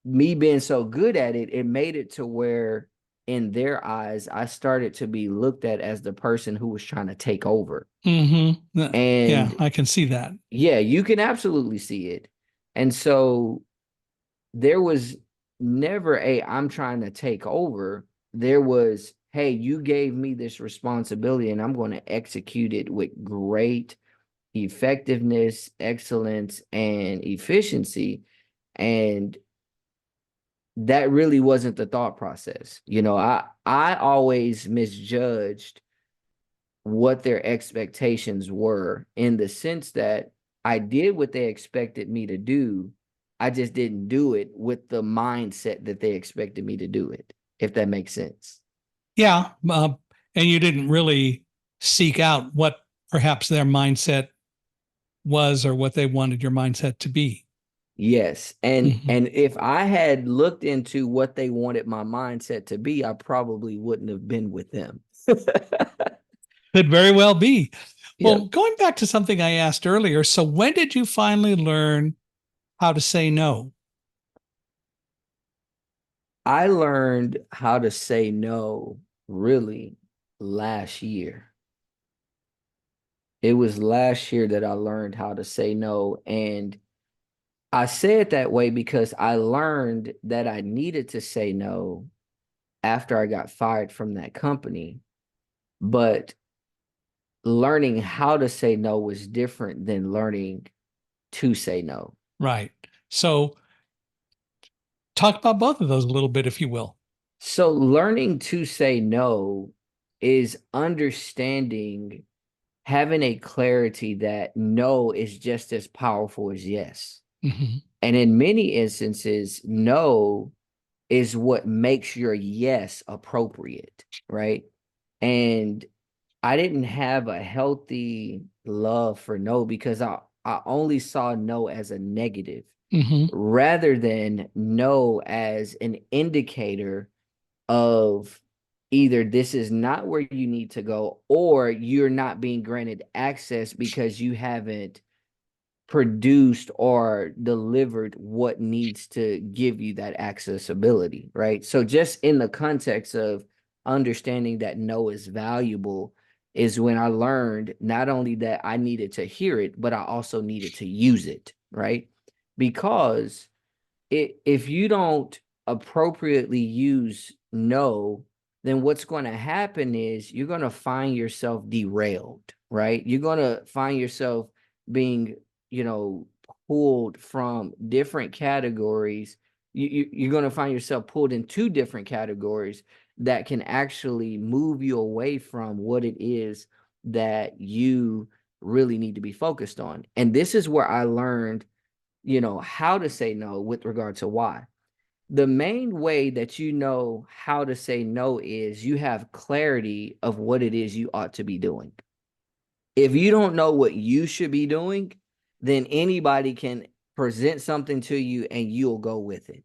me being so good at it, it made it to where in their eyes, I started to be looked at as the person who was trying to take over. Yeah, And I can see that. yeah, you can absolutely see it. And so there was never a I'm trying to take over. There was, hey, you gave me this responsibility and I'm going to execute it with great effectiveness, excellence, and efficiency. And that really wasn't the thought process. I always misjudged what their expectations were, in the sense that I did what they expected me to do. I just didn't do it with the mindset that they expected me to do it, if that makes sense. Yeah. And you didn't really seek out what perhaps their mindset was or what they wanted your mindset to be. Yes. And Mhm. and if I had looked into what they wanted my mindset to be, I probably wouldn't have been with them. Could very well be. Yep. Well, going back to something I asked earlier, so when did you finally learn how to say no? I learned how to say no really last year. It was last year that I learned how to say no. And I say it that way because I learned that I needed to say no after I got fired from that company. But learning how to say no was different than learning to say no. Right. So talk about both of those a little bit, if you will. So, learning to say no is understanding, having a clarity that no is just as powerful as yes. Hmm. And in many instances, no is what makes your yes appropriate, right? And I didn't have a healthy love for no because I only saw no as a negative Hmm. rather than no as an indicator of either this is not where you need to go or you're not being granted access because you haven't produced or delivered what needs to give you that accessibility, right? So just in the context of understanding that no is valuable is when I learned not only that I needed to hear it, but I also needed to use it, right? Because if you don't appropriately use no, then what's going to happen is you're going to find yourself derailed, right? You're going to find yourself being, you know, pulled from different categories. You're going to find yourself pulled in two different categories that can actually move you away from what it is that you really need to be focused on. And this is where I learned, how to say no with regard to why. The main way that you know how to say no is you have clarity of what it is you ought to be doing. If you don't know what you should be doing, then anybody can present something to you and you'll go with it.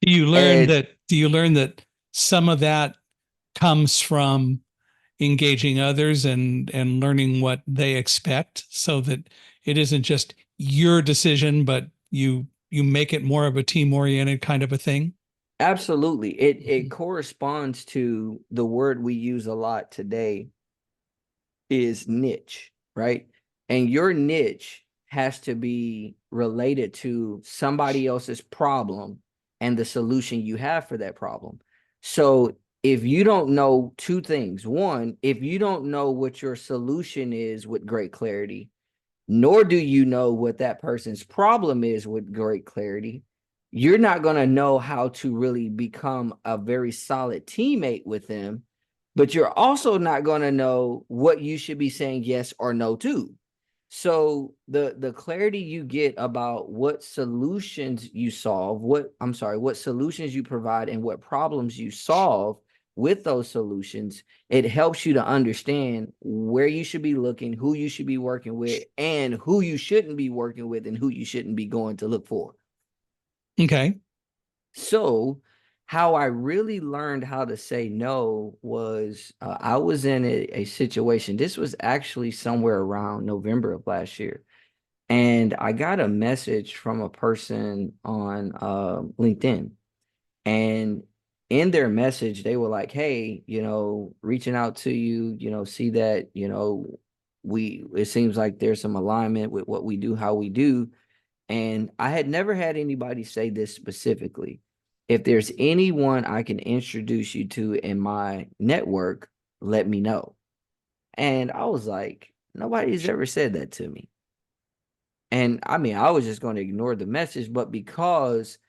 And Do you learn that some of that comes from engaging others and learning what they expect so that it isn't just your decision, but you make it more of a team oriented kind of a thing? absolutely, it Mhm. corresponds to the word we use a lot today is niche, right? And your niche has to be related to somebody else's problem and the solution you have for that problem. So if you don't know two things, one, if you don't know what your solution is with great clarity, nor do you know what that person's problem is with great clarity, you're not going to know how to really become a very solid teammate with them, but you're also not going to know what you should be saying yes or no to. So the clarity you get about what solutions you solve, what solutions you provide and what problems you solve with those solutions, it helps you to understand where you should be looking, who you should be working with, and who you shouldn't be working with and who you shouldn't be going to look for. Okay. So, how I really learned how to say no was I was in a situation. This was actually somewhere around November of last year. And I got a message from a person on LinkedIn. And in their message, they were like, hey, reaching out to you, see that, it seems like there's some alignment with what we do, how we do. And I had never had anybody say this specifically. If there's anyone I can introduce you to in my network, let me know. And I was like, nobody's ever said that to me. And I mean, I was just going to ignore the message, but because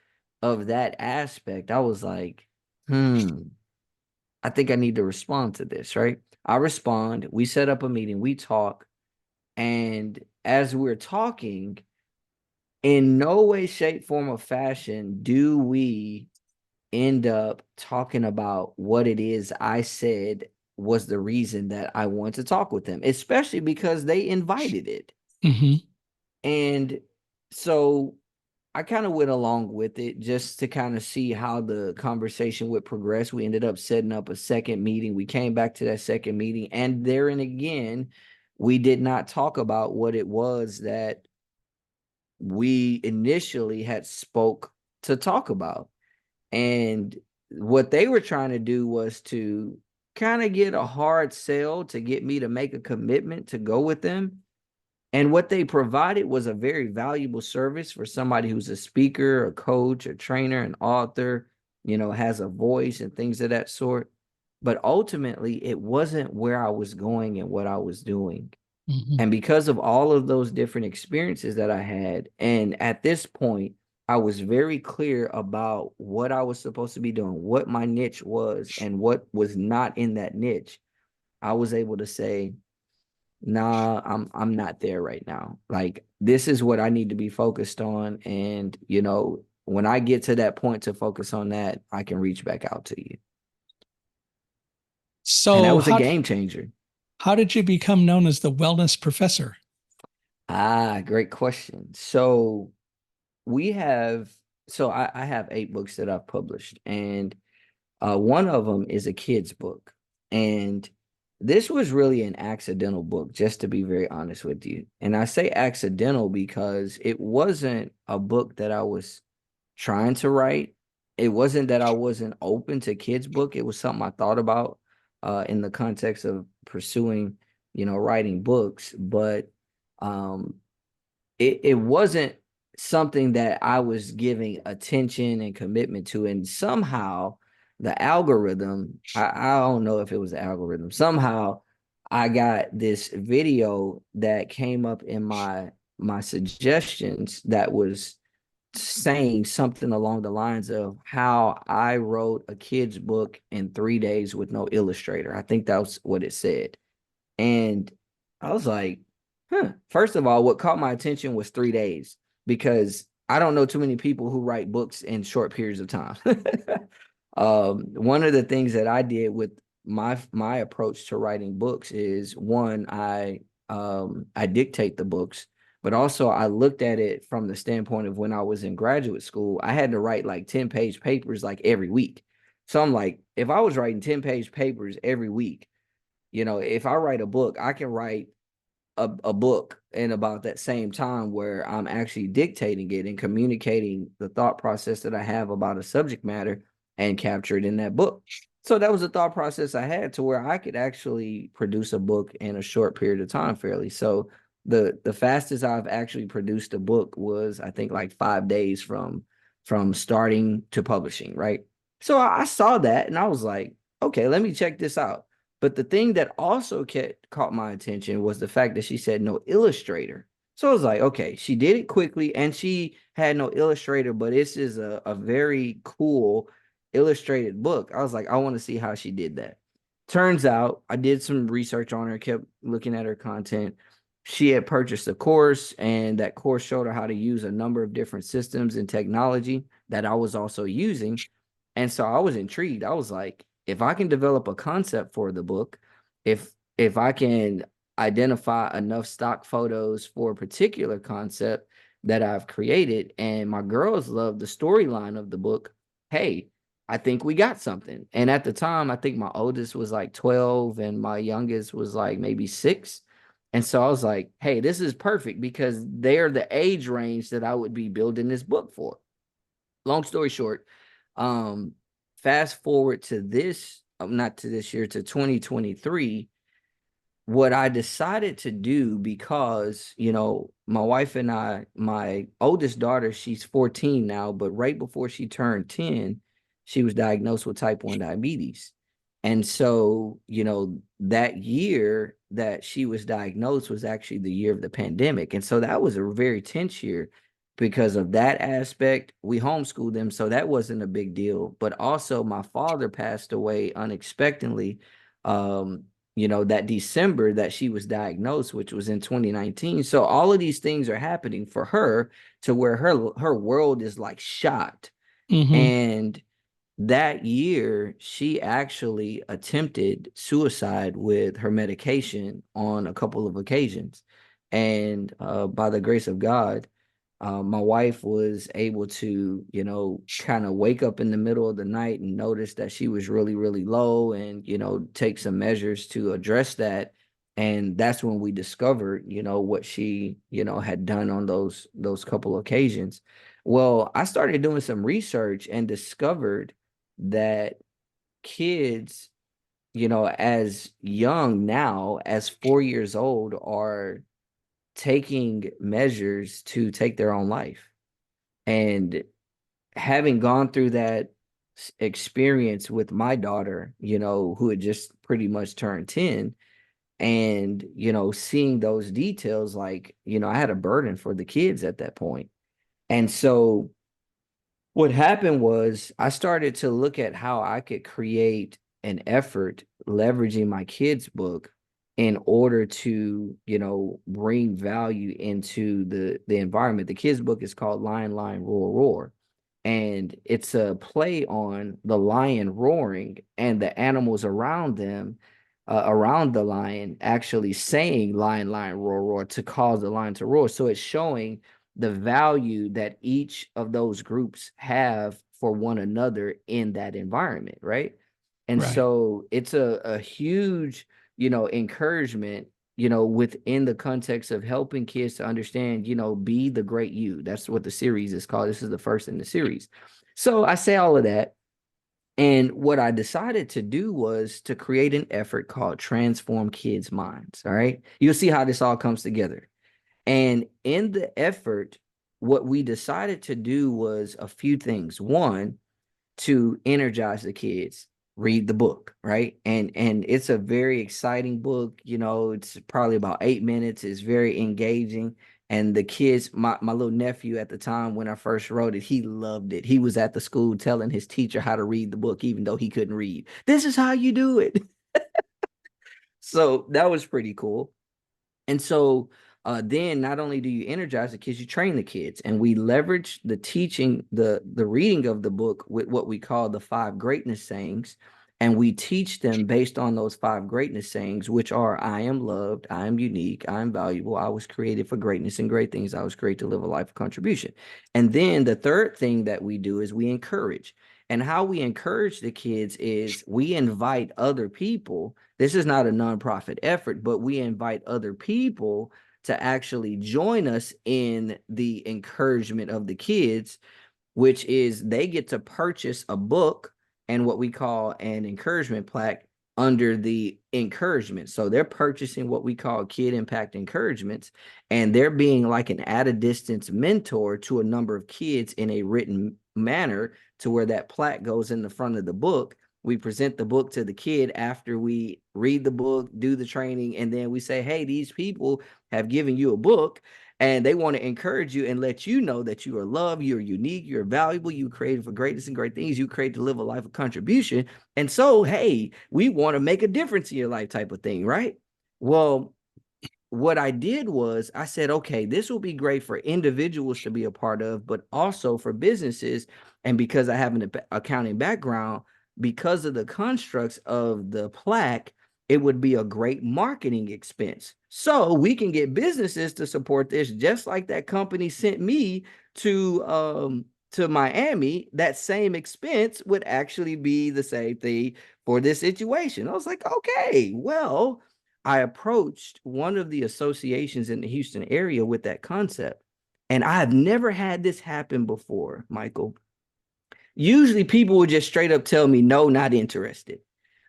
of that aspect, I was like, I think I need to respond to this, right? I respond, we set up a meeting, we talk, and as we're talking, in no way, shape, form, or fashion do we end up talking about what it is I said was the reason that I want to talk with them, especially because they invited it. Hmm. And so I kind of went along with it just to kind of see how the conversation would progress. We ended up setting up a second meeting. We came back to that second meeting, and there and again, we did not talk about what it was that we initially had spoke to talk about. And what they were trying to do was to kind of get a hard sell to get me to make a commitment to go with them. And what they provided was a very valuable service for somebody who's a speaker, a coach, a trainer, an author, has a voice and things of that sort. But ultimately, it wasn't where I was going and what I was doing. Hmm. And because of all of those different experiences that I had, and at this point, I was very clear about what I was supposed to be doing, what my niche was, and what was not in that niche. I was able to say, nah, I'm not there right now. Like this is what I need to be focused on. And when I get to that point to focus on that, I can reach back out to you. And that So was a game changer. how did you become known as the wellness professor? Great question. So we have, I have 8 books that I've published, and one of them is a kid's book. And this was really an accidental book, just to be very honest with you. And I say accidental because it wasn't a book that I was trying to write. It wasn't that I wasn't open to kids' book. It was something I thought about in the context of pursuing, writing books. But um, it wasn't something that I was giving attention and commitment to. And somehow the algorithm, I don't know if it was the algorithm, somehow I got this video that came up in my suggestions that was saying something along the lines of how I wrote a kid's book in 3 days with no illustrator. I think that was what it said. And I was like, huh. First of all, what caught my attention was 3 days because I don't know too many people who write books in short periods of time. One of the things that I did with my approach to writing books is one, I dictate the books, but also I looked at it from the standpoint of when I was in graduate school, I had to write like 10-page papers like every week. So I'm like, if I was writing 10-page papers every week, if I write a book, I can write a book in about that same time where I'm actually dictating it and communicating the thought process that I have about a subject matter and capture it in that book. So that was a thought process I had to where I could actually produce a book in a short period of time fairly. So the fastest I've actually produced a book was I think like 5 days from starting to publishing, right? So I saw that and I was like, okay, let me check this out. But the thing that also caught my attention was the fact that she said no illustrator. So I was like, okay, she did it quickly and she had no illustrator, but this is a very cool illustrated book. I was like, I want to see how she did that. Turns out I did some research on her, kept looking at her content. She had purchased a course, and that course showed her how to use a number of different systems and technology that I was also using. And so I was intrigued. I was like, if I can develop a concept for the book, if I can identify enough stock photos for a particular concept that I've created and my girls love the storyline of the book, hey, I think we got something. And at the time, I think my oldest was like 12 and my youngest was like maybe 6. And so I was like, hey, this is perfect because they're the age range that I would be building this book for. Long story short, um, fast forward to this, not to this year, to 2023, what I decided to do because, my wife and I, my oldest daughter, she's 14 now, but right before she turned 10, she was diagnosed with type 1 diabetes. And so, that year that she was diagnosed was actually the year of the pandemic. And so that was a very tense year because of that aspect. We homeschooled them, so that wasn't a big deal. But also, my father passed away unexpectedly. That December that she was diagnosed, which was in 2019. So all of these things are happening for her to where her world is like shot. Mm-hmm. And that year, she actually attempted suicide with her medication on a couple of occasions. And by the grace of God, my wife was able to, kind of wake up in the middle of the night and notice that she was really, really low and, take some measures to address that. And that's when we discovered, what she, had done on those couple occasions. Well, I started doing some research and discovered that kids, as young now as 4 years old, are taking measures to take their own life. And having gone through that experience with my daughter, who had just pretty much turned 10, and, seeing those details, like, I had a burden for the kids at that point. And so what happened was I started to look at how I could create an effort leveraging my kids' book in order to, bring value into the environment. The kids' book is called Lion, Lion, Roar, Roar. and it's a play on the lion roaring and the animals around them, around the lion, actually saying "lion, lion, roar, roar" to cause the lion to roar. So it's showing the value that each of those groups have for one another in that environment, right? And Right. so it's a huge, encouragement, within the context of helping kids to understand, be the great you. That's what the series is called. This is the first in the series. So I say all of that. And what I decided to do was to create an effort called Transform Kids' Minds. All right. You'll see how this all comes together. And in the effort, what we decided to do was a few things. One, to energize the kids, read the book, right? And it's a very exciting book. It's probably about 8 minutes. It's very engaging. And the kids, my little nephew at the time when I first wrote it, he loved it. He was at the school telling his teacher how to read the book, even though he couldn't read. This is how you do it. So that was pretty cool. And so then not only do you energize the kids, you train the kids. And we leverage the teaching, the reading of the book with what we call the five greatness sayings. And we teach them based on those five greatness sayings, which are I am loved, I am unique, I am valuable, I was created for greatness and great things. I was created to live a life of contribution. And then the third thing that we do is we encourage. And how we encourage the kids is we invite other people. This is not a nonprofit effort, but we invite other people to actually join us in the encouragement of the kids, which is they get to purchase a book and what we call an encouragement plaque under the encouragement. So they're purchasing what we call kid impact encouragements, and they're being like an at a distance mentor to a number of kids in a written manner to where that plaque goes in the front of the book. We present the book to the kid after we read the book, do the training, and then we say, hey, these people have given you a book and they want to encourage you and let you know that you are loved, you're unique, you're valuable, you created for greatness and great things, you created to live a life of contribution. And so, hey, we want to make a difference in your life type of thing, right? Well, what I did was I said, okay, this will be great for individuals to be a part of, but also for businesses. And because I have an accounting background, because of the constructs of the plaque, it would be a great marketing expense. So we can get businesses to support this, just like that company sent me to Miami. That same expense would actually be the same thing for this situation. I was like, okay, well, I approached one of the associations in the Houston area with that concept. And I have never had this happen before, Michael. Usually people would just straight up tell me, no, not interested.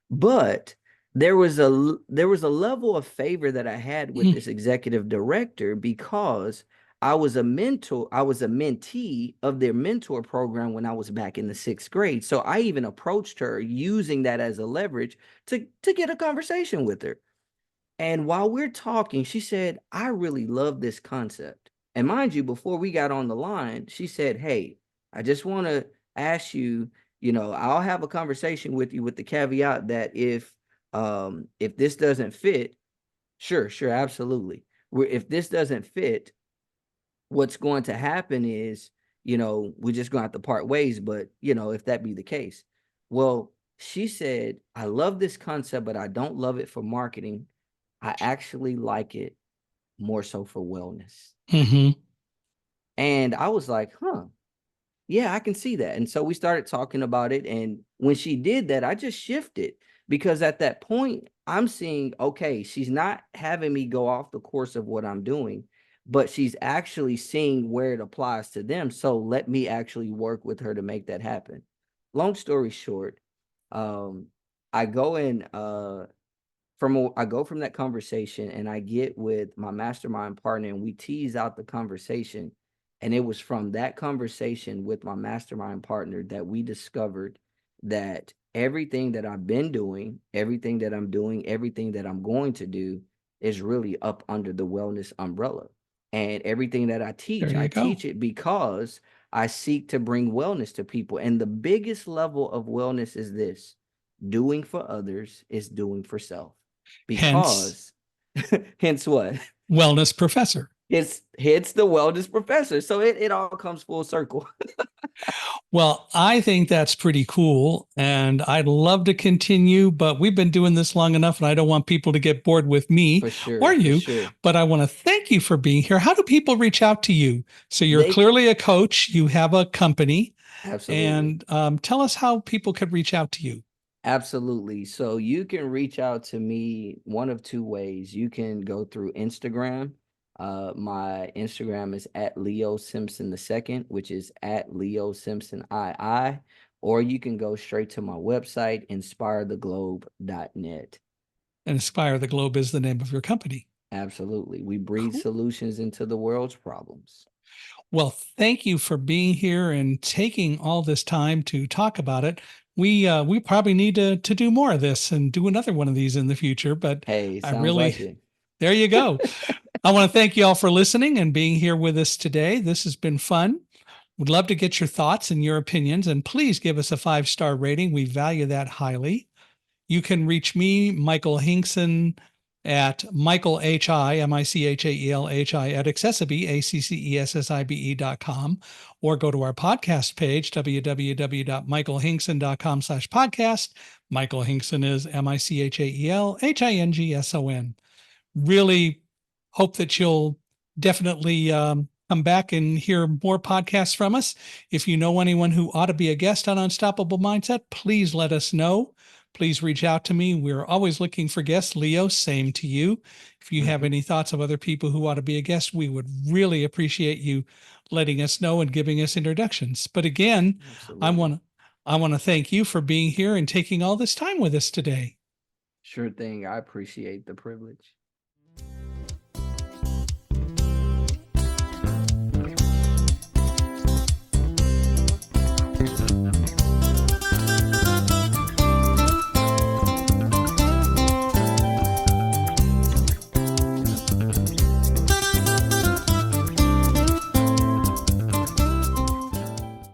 But there was a level of favor that I had with Mm. this executive director because I was a mentor, I was a mentee of their mentor program when I was back in the sixth grade. So I even approached her using that as a leverage to get a conversation with her. And while we're talking, she said, I really love this concept. And mind you, before we got on the line, she said, hey, I just want to ask you, I'll have a conversation with you with the caveat that if this doesn't fit, sure, sure, absolutely. If this doesn't fit, what's going to happen is, we're just going to have to part ways. But, if that be the case, well, she said, I love this concept, but I don't love it for marketing. I actually like it more so for wellness. Hmm. And I was like, huh, yeah, I can see that. And so we started talking about it. And when she did that, I just shifted because at that point, I'm seeing, okay, she's not having me go off the course of what I'm doing, but she's actually seeing where it applies to them. So let me actually work with her to make that happen. Long story short, um, I go in I go from that conversation and I get with my mastermind partner and we tease out the conversation. And it was from that conversation with my mastermind partner that we discovered that everything that I've been doing, everything that I'm doing, everything that I'm going to do is really up under the wellness umbrella. And everything that There I you go. teach it because I seek to bring wellness to people. And the biggest level of wellness is this: doing for others is doing for self. Hence, Because hence what? wellness professor. hits the wellness professor. So it all comes full circle. Well, I think that's pretty cool, and I'd love to continue, but we've been doing this long enough, and I don't want people to get bored with me For sure, or for you. sure. But I want to thank you for being here. How do people reach out to you? So you're They clearly a coach, you have a company, absolutely. and tell us how people could reach out to you. Absolutely. So you can reach out to me one of two ways. You can go through Instagram. My Instagram is at Leo Simpson II, which is at Leo Simpson II, or you can go straight to my website, inspiretheglobe.net. And Inspire the Globe is the name of your company. Absolutely. We breathe Cool. solutions into the world's problems. Well, thank you for being here and taking all this time to talk about it. We probably need to do more of this and do another one of these in the future, but Hey, I sounds really like it. there you go. I want to thank you all for listening and being here with us today. This has been fun. Would love to get your thoughts and your opinions, and please give us a 5-star rating. We value that highly. You can reach me, Michael Hinkson, at Michael H.I., Michaelhi at accessibe, accessibe.com, or go to our podcast page, www.michaelhinkson.com/podcast. Michael Hinkson is Michaelhingson. Really hope that you'll definitely come back and hear more podcasts from us. If you know anyone who ought to be a guest on Unstoppable Mindset, please let us know. Please reach out to me. We're always looking for guests. Leo, same to you. If you have Hmm. any thoughts of other people who ought to be a guest, we would really appreciate you letting us know and giving us introductions. But again, I Absolutely. want to I want to thank you for being here and taking all this time with us today. Sure thing. I appreciate the privilege.